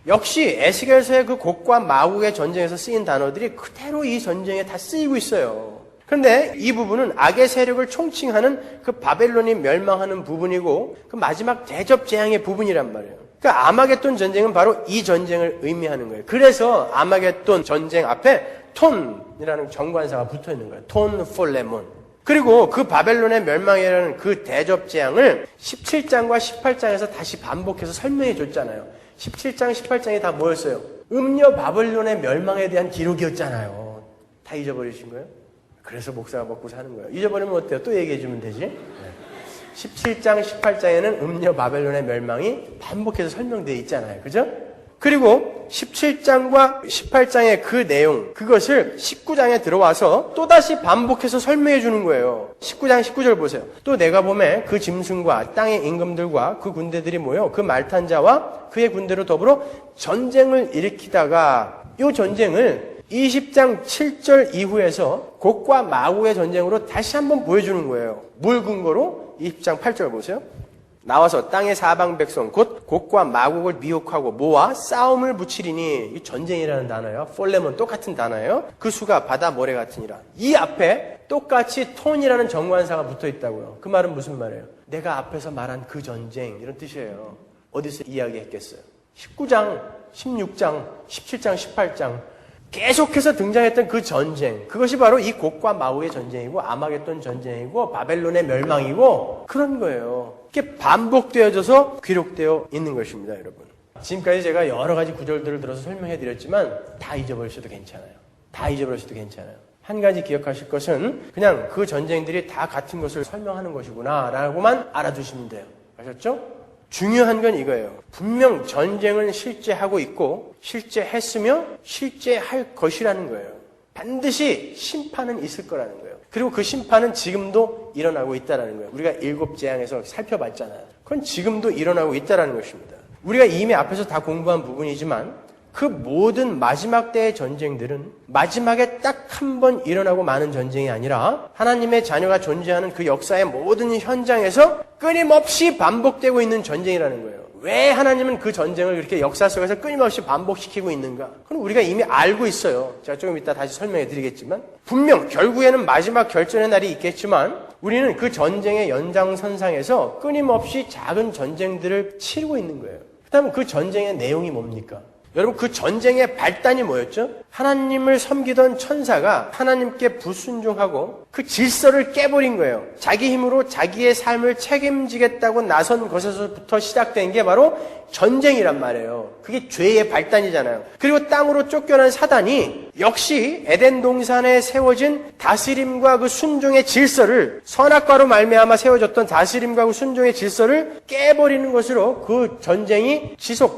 [SPEAKER 1] 역시 에스겔서의 그 곡과 마곡의 전쟁에서 쓰인 단어들이 그대로 이 전쟁에 다 쓰이고 있어요. 그런데 이 부분은 악의 세력을 총칭하는 그 바벨론이 멸망하는 부분이고 그 마지막 대접 재앙의 부분이란 말이에요. 그러니까 아마겟돈 전쟁은 바로 이 전쟁을 의미하는 거예요. 그래서 아마겟돈 전쟁 앞에 톤이라는 정관사가 붙어 있는 거예요. 톤 폴레몬. 그리고 그 바벨론의 멸망이라는 그 대접 재앙을 17장과 18장에서 다시 반복해서 설명해 줬잖아요. 17장, 18장이 다 뭐였어요? 음녀 바벨론의 멸망에 대한 기록이었잖아요. 다 잊어버리신 거예요? 그래서 목사가 먹고 사는 거예요. 잊어버리면 어때요? 또 얘기해 주면 되지? 17장, 18장에는 음녀 바벨론의 멸망이 반복해서 설명되어 있잖아요. 그죠? 그리고 17장과 18장의 그 내용, 그것을 19장에 들어와서 또다시 반복해서 설명해 주는 거예요. 19장 19절 보세요. 또 내가 보매 그 짐승과 땅의 임금들과 그 군대들이 모여 그 말탄 자와 그의 군대로 더불어 전쟁을 일으키다가 이 전쟁을 20장 7절 이후에서 곡과 마곡의 전쟁으로 다시 한번 보여주는 거예요. 뭘 근거로? 20장 8절 보세요. 나와서 땅의 사방 백성 곧 곡과 마곡을 미혹하고 모아 싸움을 붙이리니 이 전쟁이라는 단어예요. 폴레몬 똑같은 단어예요. 그 수가 바다 모래 같으니라. 이 앞에 똑같이 톤이라는 정관사가 붙어 있다고요. 그 말은 무슨 말이에요? 내가 앞에서 말한 그 전쟁 이런 뜻이에요. 어디서 이야기했겠어요? 19장, 16장, 17장, 18장 계속해서 등장했던 그 전쟁, 그것이 바로 이 곡과 마우의 전쟁이고 아마겟돈 전쟁이고 바벨론의 멸망이고 그런 거예요. 이게 반복되어져서 기록되어 있는 것입니다, 여러분. 지금까지 제가 여러 가지 구절들을 들어서 설명해 드렸지만 다 잊어버리셔도 괜찮아요. 다 잊어버리셔도 괜찮아요. 한 가지 기억하실 것은 그냥 그 전쟁들이 다 같은 것을 설명하는 것이구나 라고만 알아두시면 돼요. 아셨죠? 중요한 건 이거예요. 분명 전쟁은 실제 하고 있고 실제 했으며 실제 할 것이라는 거예요. 반드시 심판은 있을 거라는 거예요. 그리고 그 심판은 지금도 일어나고 있다는 거예요. 우리가 7 재앙에서 살펴봤잖아요. 그건 지금도 일어나고 있다는 것입니다. 우리가 이미 앞에서 다 공부한 부분이지만 그 모든 마지막 때의 전쟁들은 마지막에 딱 한 번 일어나고 마는 전쟁이 아니라 하나님의 자녀가 존재하는 그 역사의 모든 현장에서 끊임없이 반복되고 있는 전쟁이라는 거예요. 왜 하나님은 그 전쟁을 그렇게 역사 속에서 끊임없이 반복시키고 있는가? 그건 우리가 이미 알고 있어요. 제가 조금 이따 다시 설명해 드리겠지만 분명 결국에는 마지막 결전의 날이 있겠지만 우리는 그 전쟁의 연장선상에서 끊임없이 작은 전쟁들을 치르고 있는 거예요. 그다음에 그 전쟁의 내용이 뭡니까? 여러분 그 전쟁의 발단이 뭐였죠? 하나님을 섬기던 천사가 하나님께 불순종하고 그 질서를 깨버린 거예요. 자기 힘으로 자기의 삶을 책임지겠다고 나선 것에서부터 시작된 게 바로 전쟁이란 말이에요. 그게 죄의 발단이잖아요. 그리고 땅으로 쫓겨난 사단이 역시 에덴 동산에 세워진 다스림과 그 순종의 질서를 선악과로 말미암아 세워졌던 다스림과 그 순종의 질서를 깨버리는 것으로 그 전쟁이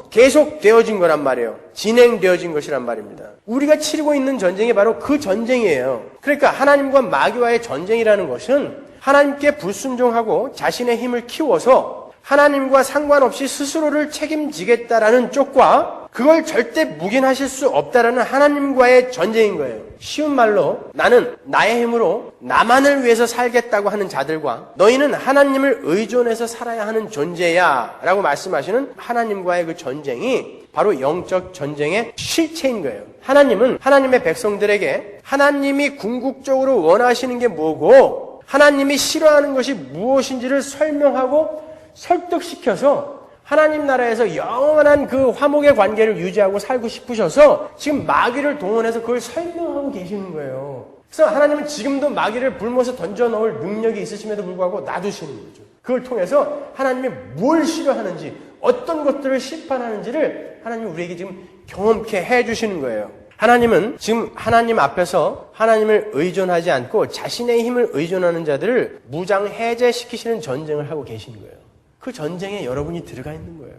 [SPEAKER 1] 계속되어진 거란 말이에요. 진행되어진 것이란 말입니다. 우리가 치르고 있는 전쟁이 바로 그 전쟁이에요. 그러니까 하나님과 마귀와의 전쟁이라는 것은 하나님께 불순종하고 자신의 힘을 키워서 하나님과 상관없이 스스로를 책임지겠다라는 쪽과 그걸 절대 묵인하실 수 없다라는 하나님과의 전쟁인 거예요. 쉬운 말로 나는 나의 힘으로 나만을 위해서 살겠다고 하는 자들과 너희는 하나님을 의존해서 살아야 하는 존재야 라고 말씀하시는 하나님과의 그 전쟁이 바로 영적 전쟁의 실체인 거예요. 하나님은 하나님의 백성들에게 하나님이 궁극적으로 원하시는 게 뭐고 하나님이 싫어하는 것이 무엇인지를 설명하고 설득시켜서 하나님 나라에서 영원한 그 화목의 관계를 유지하고 살고 싶으셔서 지금 마귀를 동원해서 그걸 설명하고 계시는 거예요. 그래서 하나님은 지금도 마귀를 불못에 던져넣을 능력이 있으심에도 불구하고 놔두시는 거죠. 그걸 통해서 하나님이 뭘 싫어하는지 어떤 것들을 심판하는지를 하나님이 우리에게 지금 경험케 해주시는 거예요. 하나님은 지금 하나님 앞에서 하나님을 의존하지 않고 자신의 힘을 의존하는 자들을 무장 해제시키시는 전쟁을 하고 계신 거예요. 그 전쟁에 여러분이 들어가 있는 거예요.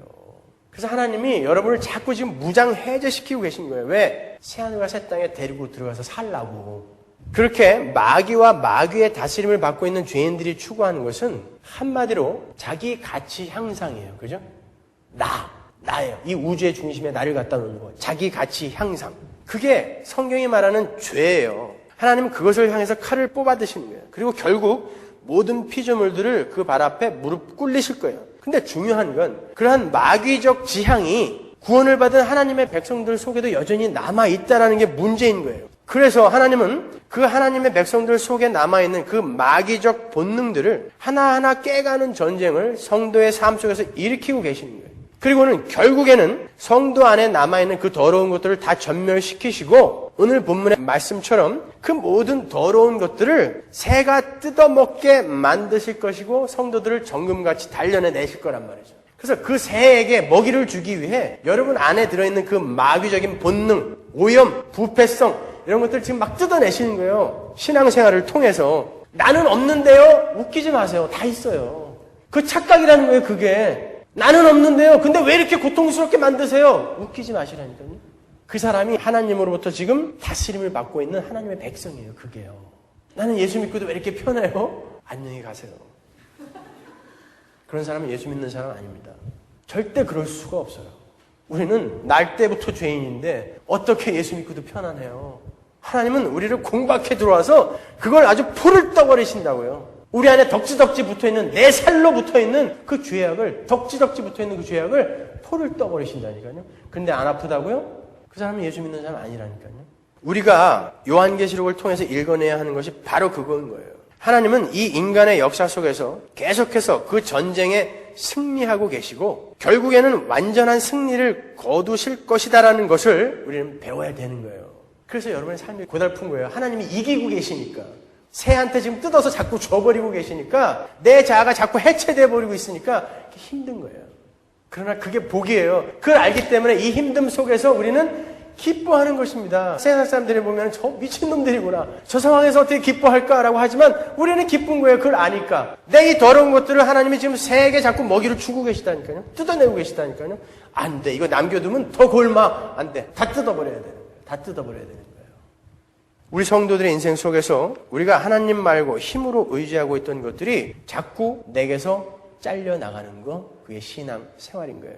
[SPEAKER 1] 그래서 하나님이 여러분을 자꾸 지금 무장 해제시키고 계신 거예요. 왜? 새하늘과 새 땅에 데리고 들어가서 살라고. 그렇게 마귀와 마귀의 다스림을 받고 있는 죄인들이 추구하는 것은 한마디로 자기 가치 향상이에요. 그죠? 나예요. 이 우주의 중심에 나를 갖다 놓는 거. 자기 가치 향상. 그게 성경이 말하는 죄예요. 하나님은 그것을 향해서 칼을 뽑아 드시는 거예요. 그리고 결국 모든 피조물들을 그 발 앞에 무릎 꿇리실 거예요. 근데 중요한 건 그러한 마귀적 지향이 구원을 받은 하나님의 백성들 속에도 여전히 남아있다는 게 문제인 거예요. 그래서 하나님은 그 하나님의 백성들 속에 남아있는 그 마귀적 본능들을 하나하나 깨가는 전쟁을 성도의 삶 속에서 일으키고 계시는 거예요. 그리고는 결국에는 성도 안에 남아있는 그 더러운 것들을 다 전멸시키시고 오늘 본문의 말씀처럼 그 모든 더러운 것들을 새가 뜯어먹게 만드실 것이고 성도들을 정금같이 단련해내실 거란 말이죠. 그래서 그 새에게 먹이를 주기 위해 여러분 안에 들어있는 그 마귀적인 본능, 오염, 부패성 이런 것들을 지금 막 뜯어내시는 거예요. 신앙생활을 통해서. 나는 없는데요? 웃기지 마세요. 다 있어요. 그 착각이라는 거예요, 그게. 나는 없는데요. 근데 왜 이렇게 고통스럽게 만드세요? 웃기지 마시라니까요. 그 사람이 하나님으로부터 지금 다스림을 받고 있는 하나님의 백성이에요. 그게요. 나는 예수 믿고도 왜 이렇게 편해요? 안녕히 가세요. 그런 사람은 예수 믿는 사람 아닙니다. 절대 그럴 수가 없어요. 우리는 날 때부터 죄인인데 어떻게 예수 믿고도 편안해요? 하나님은 우리를 공박해 들어와서 그걸 아주 풀을 떠버리신다고요. 우리 안에 덕지덕지 붙어있는 내 살로 붙어있는 그 죄악을 덕지덕지 붙어있는 그 죄악을 풀을 떠버리신다니까요. 근데 안 아프다고요? 그 사람은 예수 믿는 사람 아니라니까요. 우리가 요한계시록을 통해서 읽어내야 하는 것이 바로 그건 거예요. 하나님은 이 인간의 역사 속에서 계속해서 그 전쟁에 승리하고 계시고 결국에는 완전한 승리를 거두실 것이다라는 것을 우리는 배워야 되는 거예요. 그래서 여러분의 삶이 고달픈 거예요. 하나님이 이기고 계시니까. 새한테 지금 뜯어서 자꾸 줘버리고 계시니까 내 자아가 자꾸 해체돼 버리고 있으니까 힘든 거예요. 그러나 그게 복이에요. 그걸 알기 때문에 이 힘듦 속에서 우리는 기뻐하는 것입니다. 세상 사람들이 보면 저 미친놈들이구나. 저 상황에서 어떻게 기뻐할까라고 하지만 우리는 기쁜 거예요. 그걸 아니까. 내 이 더러운 것들을 하나님이 지금 세게 자꾸 먹이를 주고 계시다니까요. 뜯어내고 계시다니까요. 안 돼. 이거 남겨두면 더 골마. 안 돼. 다 뜯어버려야 되는 거예요. 다 뜯어버려야 되는 거예요. 우리 성도들의 인생 속에서 우리가 하나님 말고 힘으로 의지하고 있던 것들이 자꾸 내게서 잘려나가는 거, 그게 신앙 생활인 거예요.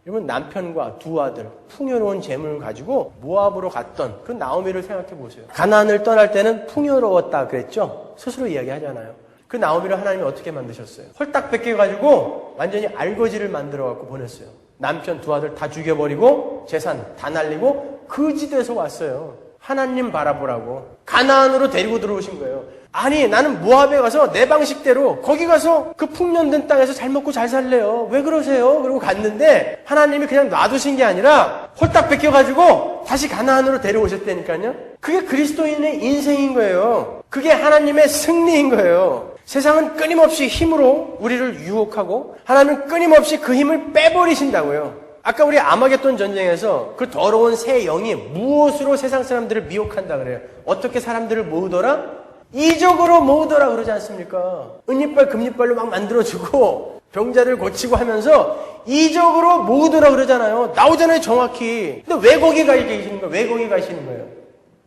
[SPEAKER 1] 여러분, 남편과 두 아들, 풍요로운 재물을 가지고 모압으로 갔던 그 나오미를 생각해 보세요. 가나안을 떠날 때는 풍요로웠다 그랬죠? 스스로 이야기하잖아요. 그 나오미를 하나님이 어떻게 만드셨어요? 홀딱 뺏겨가지고 완전히 알거지를 만들어갖고 보냈어요. 남편 두 아들 다 죽여버리고 재산 다 날리고 거지돼서 왔어요. 하나님 바라보라고 가나안으로 데리고 들어오신 거예요. 아니, 나는 모압에 가서 내 방식대로 거기 가서 그 풍년된 땅에서 잘 먹고 잘 살래요. 왜 그러세요? 그러고 갔는데 하나님이 그냥 놔두신 게 아니라 홀딱 뺏겨가지고 다시 가나안으로 데려오셨다니까요. 그게 그리스도인의 인생인 거예요. 그게 하나님의 승리인 거예요. 세상은 끊임없이 힘으로 우리를 유혹하고 하나님은 끊임없이 그 힘을 빼버리신다고요. 아까 우리 아마겟돈 전쟁에서 그 더러운 새 영이 무엇으로 세상 사람들을 미혹한다 그래요? 어떻게 사람들을 모으더라? 이적으로 모으더라 그러지 않습니까? 은이빨 금이빨로 막 만들어주고 병자를 고치고 하면서 이적으로 모으더라 그러잖아요. 나오잖아요, 정확히. 근데 왜 거기 가 계시는 거예요? 왜 거기 가시는 거예요?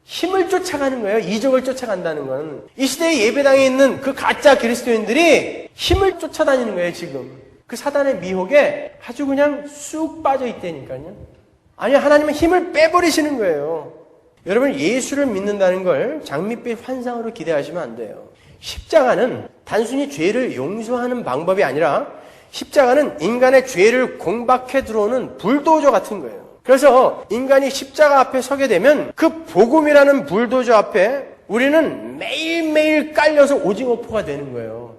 [SPEAKER 1] 힘을 쫓아가는 거예요. 이적을 쫓아간다는 건. 이 시대의 예배당에 있는 그 가짜 그리스도인들이 힘을 쫓아다니는 거예요, 지금. 그 사단의 미혹에 아주 그냥 쑥 빠져 있다니까요. 아니, 하나님은 힘을 빼버리시는 거예요. 여러분, 예수를 믿는다는 걸 장밋빛 환상으로 기대하시면 안 돼요. 십자가는 단순히 죄를 용서하는 방법이 아니라 십자가는 인간의 죄를 공박해 들어오는 불도저 같은 거예요. 그래서 인간이 십자가 앞에 서게 되면 그 복음이라는 불도저 앞에 우리는 매일매일 깔려서 오징어포가 되는 거예요.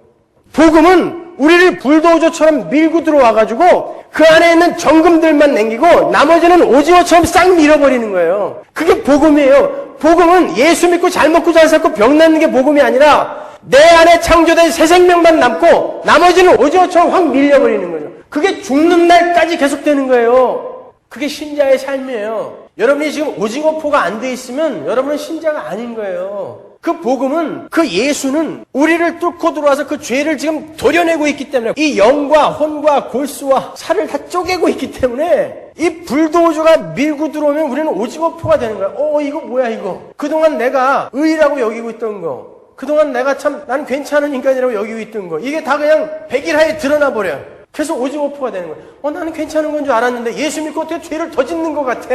[SPEAKER 1] 복음은 우리를 불도저처럼 밀고 들어와가지고 그 안에 있는 정금들만 남기고 나머지는 오징어처럼 싹 밀어버리는 거예요. 그게 복음이에요. 복음은 예수 믿고 잘 먹고 잘 살고 병 낫는 게 복음이 아니라 내 안에 창조된 새 생명만 남고 나머지는 오징어처럼 확 밀려버리는 거죠. 그게 죽는 날까지 계속되는 거예요. 그게 신자의 삶이에요. 여러분이 지금 오징어포가 안 돼 있으면 여러분은 신자가 아닌 거예요. 그 복음은, 그 예수는 우리를 뚫고 들어와서 그 죄를 지금 도려내고 있기 때문에 이 영과 혼과 골수와 살을 다 쪼개고 있기 때문에 이 불도저가 밀고 들어오면 우리는 오징어포가 되는 거야. 이거 뭐야 이거. 그동안 내가 의라고 여기고 있던 거, 그동안 내가 참 나는 괜찮은 인간이라고 여기고 있던 거, 이게 다 그냥 백일하에 드러나 버려. 계속 오징어포가 되는 거야. 나는 괜찮은 건 줄 알았는데 예수 믿고 어떻게 죄를 더 짓는 것 같아.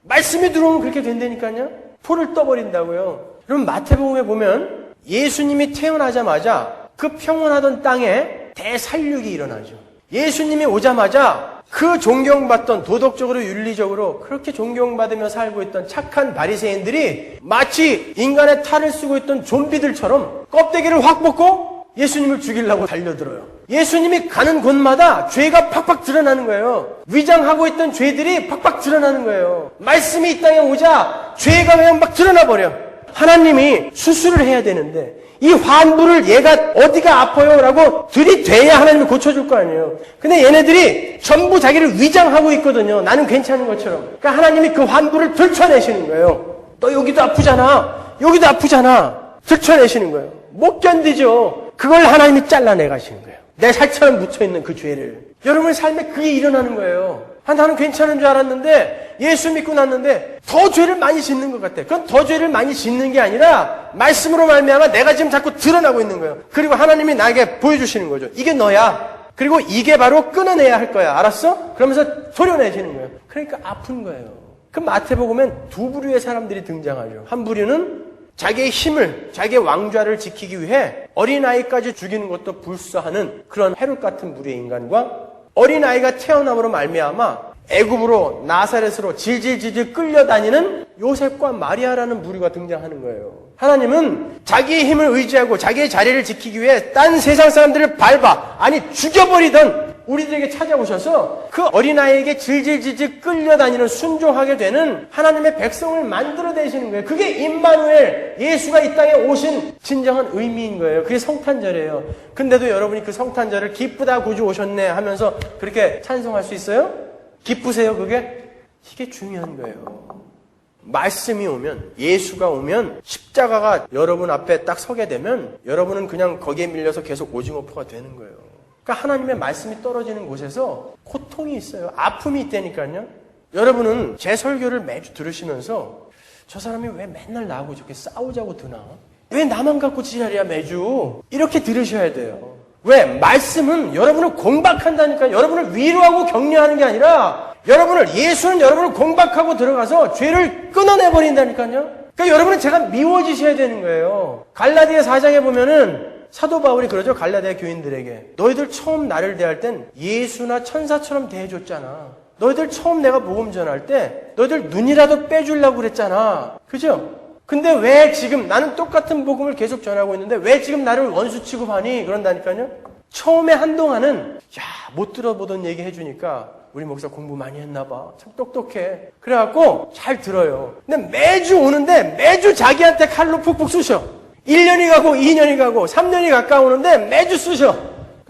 [SPEAKER 1] 말씀이 들어오면 그렇게 된다니까요. 포를 떠버린다고요. 여러분, 마태복음에 보면 예수님이 태어나자마자 그 평온하던 땅에 대살육이 일어나죠. 예수님이 오자마자 그 존경받던, 도덕적으로 윤리적으로 그렇게 존경받으며 살고 있던 착한 바리새인들이 마치 인간의 탈을 쓰고 있던 좀비들처럼 껍데기를 확 벗고 예수님을 죽이려고 달려들어요. 예수님이 가는 곳마다 죄가 팍팍 드러나는 거예요. 위장하고 있던 죄들이 팍팍 드러나는 거예요. 말씀이 이 땅에 오자 죄가 그냥 막 드러나 버려. 하나님이 수술을 해야 되는데 이 환부를 얘가 어디가 아파요? 라고 들이대야 하나님이 고쳐줄 거 아니에요. 근데 얘네들이 전부 자기를 위장하고 있거든요. 나는 괜찮은 것처럼. 그러니까 하나님이 그 환부를 들춰내시는 거예요. 너 여기도 아프잖아. 여기도 아프잖아. 들춰내시는 거예요. 못 견디죠. 그걸 하나님이 잘라내 가시는 거예요. 내 살처럼 묻혀있는 그 죄를. 여러분의 삶에 그게 일어나는 거예요. 나는 괜찮은 줄 알았는데 예수 믿고 났는데 더 죄를 많이 짓는 것 같아. 그건 더 죄를 많이 짓는 게 아니라 말씀으로 말미암아 내가 지금 자꾸 드러나고 있는 거예요. 그리고 하나님이 나에게 보여주시는 거죠. 이게 너야. 그리고 이게 바로 끊어내야 할 거야. 알았어? 그러면서 도려내시는 거예요. 그러니까 아픈 거예요. 그 마태복음엔 두 부류의 사람들이 등장하죠. 한 부류는 자기의 힘을, 자기의 왕좌를 지키기 위해 어린아이까지 죽이는 것도 불사하는 그런 해롯 같은 부류의 인간과 어린아이가 태어남으로 말미암아 애굽으로 나사렛으로 질질질질 끌려다니는 요셉과 마리아라는 부류가 등장하는 거예요. 하나님은 자기의 힘을 의지하고 자기의 자리를 지키기 위해 딴 세상 사람들을 밟아, 아니 죽여버리던 우리들에게 찾아오셔서 그 어린아이에게 질질질질 끌려다니는 순종하게 되는 하나님의 백성을 만들어내시는 거예요. 그게 임마누엘, 예수가 이 땅에 오신 진정한 의미인 거예요. 그게 성탄절이에요. 근데도 여러분이 그 성탄절을 기쁘다 구주 오셨네 하면서 그렇게 찬송할 수 있어요? 기쁘세요 그게? 이게 중요한 거예요. 말씀이 오면, 예수가 오면, 십자가가 여러분 앞에 딱 서게 되면 여러분은 그냥 거기에 밀려서 계속 오징어포가 되는 거예요. 그러니까 하나님의 말씀이 떨어지는 곳에서 고통이 있어요. 아픔이 있다니까요. 여러분은 제 설교를 매주 들으시면서 저 사람이 왜 맨날 나하고 저렇게 싸우자고 드나? 왜 나만 갖고 지랄이야 매주? 이렇게 들으셔야 돼요. 왜? 말씀은 여러분을 공박한다니까. 여러분을 위로하고 격려하는 게 아니라 예수는 여러분을 공박하고 들어가서 죄를 끊어내버린다니까요. 그러니까 여러분은 제가 미워지셔야 되는 거예요. 갈라디아 4장에 보면은 사도 바울이 그러죠. 갈라디아 교인들에게. 너희들 처음 나를 대할 땐 예수나 천사처럼 대해줬잖아. 너희들 처음 내가 복음 전할 때 너희들 눈이라도 빼주려고 그랬잖아. 그죠? 근데 왜 지금 나는 똑같은 복음을 계속 전하고 있는데 왜 지금 나를 원수 취급하니? 그런다니까요. 처음에 한동안은 못 들어보던 얘기 해주니까 우리 목사 공부 많이 했나 봐. 참 똑똑해. 그래갖고 잘 들어요. 근데 매주 오는데 매주 자기한테 칼로 푹푹 쑤셔. 1년이 가고 2년이 가고 3년이 가까우는데 매주 쑤셔.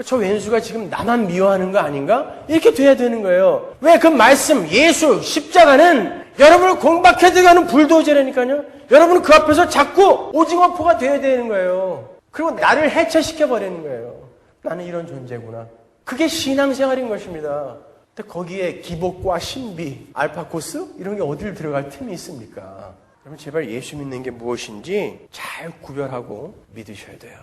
[SPEAKER 1] 저 왼수가 지금 나만 미워하는 거 아닌가? 이렇게 돼야 되는 거예요. 왜? 그 말씀, 예수, 십자가는 여러분을 공박해 들어가는 불도저라니까요. 여러분은 그 앞에서 자꾸 오징어포가 돼야 되는 거예요. 그리고 나를 해체시켜버리는 거예요. 나는 이런 존재구나. 그게 신앙생활인 것입니다. 근데 거기에 기복과 신비, 알파코스 이런 게 어딜 들어갈 틈이 있습니까? 여러분 제발 예수 믿는 게 무엇인지 잘 구별하고 믿으셔야 돼요.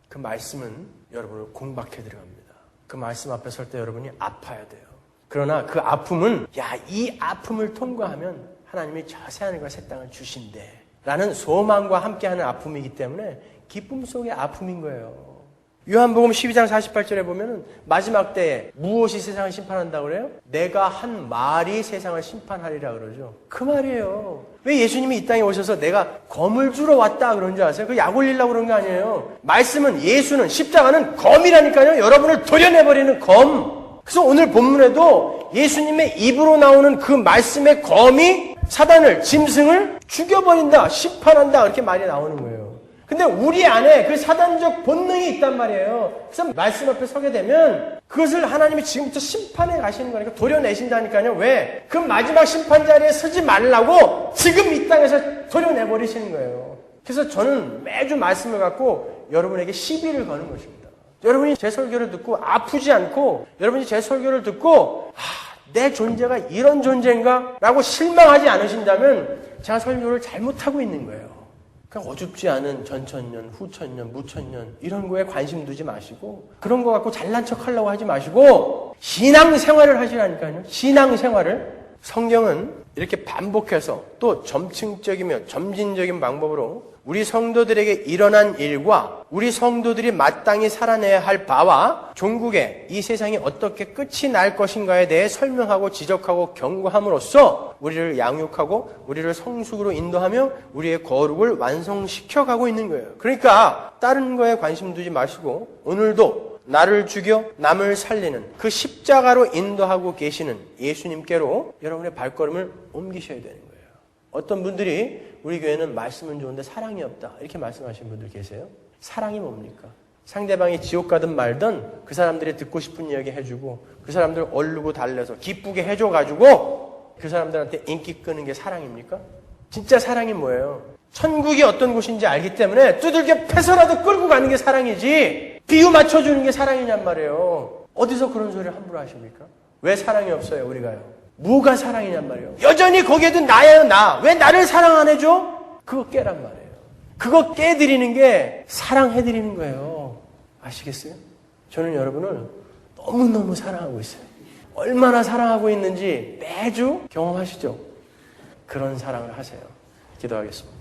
[SPEAKER 1] 그 말씀은 여러분을 공박해 들어갑니다. 그 말씀 앞에 설 때 여러분이 아파야 돼요. 그러나 그 아픔은 이 아픔을 통과하면 하나님이 저 새하늘과 새 땅을 주신대 라는 소망과 함께하는 아픔이기 때문에 기쁨 속의 아픔인 거예요. 요한복음 12장 48절에 보면은 마지막 때에 무엇이 세상을 심판한다고 그래요? 내가 한 말이 세상을 심판하리라 그러죠. 그 말이에요. 왜 예수님이 이 땅에 오셔서 내가 검을 주러 왔다 그런 줄 아세요? 그 약 올리려고 그런 거 아니에요. 말씀은 예수는 십자가는 검이라니까요. 여러분을 도려내버리는 검. 그래서 오늘 본문에도 예수님의 입으로 나오는 그 말씀의 검이 사단을, 짐승을 죽여버린다, 심판한다 이렇게 말이 나오는 거예요. 근데 우리 안에 그 사단적 본능이 있단 말이에요. 그래서 말씀 앞에 서게 되면 그것을 하나님이 지금부터 심판해 가시는 거니까 도려내신다니까요. 왜? 그 마지막 심판 자리에 서지 말라고 지금 이 땅에서 도려내버리시는 거예요. 그래서 저는 매주 말씀을 갖고 여러분에게 시비를 거는 것입니다. 여러분이 제 설교를 듣고 아프지 않고 여러분이 제 설교를 듣고 내 존재가 이런 존재인가? 라고 실망하지 않으신다면 제가 설교를 잘못하고 있는 거예요. 그냥 어줍지 않은 전천년, 후천년, 무천년 이런 거에 관심 두지 마시고 그런 거 갖고 잘난 척 하려고 하지 마시고 신앙생활을 하시라니까요. 신앙생활을. 성경은 이렇게 반복해서 또 점층적이며 점진적인 방법으로 우리 성도들에게 일어난 일과 우리 성도들이 마땅히 살아내야 할 바와 종국의 이 세상이 어떻게 끝이 날 것인가에 대해 설명하고 지적하고 경고함으로써 우리를 양육하고 우리를 성숙으로 인도하며 우리의 거룩을 완성시켜 가고 있는 거예요. 그러니까 다른 거에 관심 두지 마시고 오늘도 나를 죽여 남을 살리는 그 십자가로 인도하고 계시는 예수님께로 여러분의 발걸음을 옮기셔야 되는 거예요. 어떤 분들이 우리 교회는 말씀은 좋은데 사랑이 없다 이렇게 말씀하시는 분들 계세요. 사랑이 뭡니까? 상대방이 지옥 가든 말든 그 사람들이 듣고 싶은 이야기 해주고 그 사람들 얼르고 달래서 기쁘게 해줘가지고 그 사람들한테 인기 끄는 게 사랑입니까? 진짜 사랑이 뭐예요? 천국이 어떤 곳인지 알기 때문에 두들겨 패서라도 끌고 가는 게 사랑이지 비유 맞춰주는 게 사랑이냔 말이에요. 어디서 그런 소리를 함부로 하십니까? 왜 사랑이 없어요 우리가요? 뭐가 사랑이냔 말이에요. 여전히 거기에도 나예요 나. 왜 나를 사랑 안 해줘? 그거 깨란 말이에요. 그거 깨드리는 게 사랑해드리는 거예요. 아시겠어요? 저는 여러분을 너무너무 사랑하고 있어요. 얼마나 사랑하고 있는지 매주 경험하시죠? 그런 사랑을 하세요. 기도하겠습니다.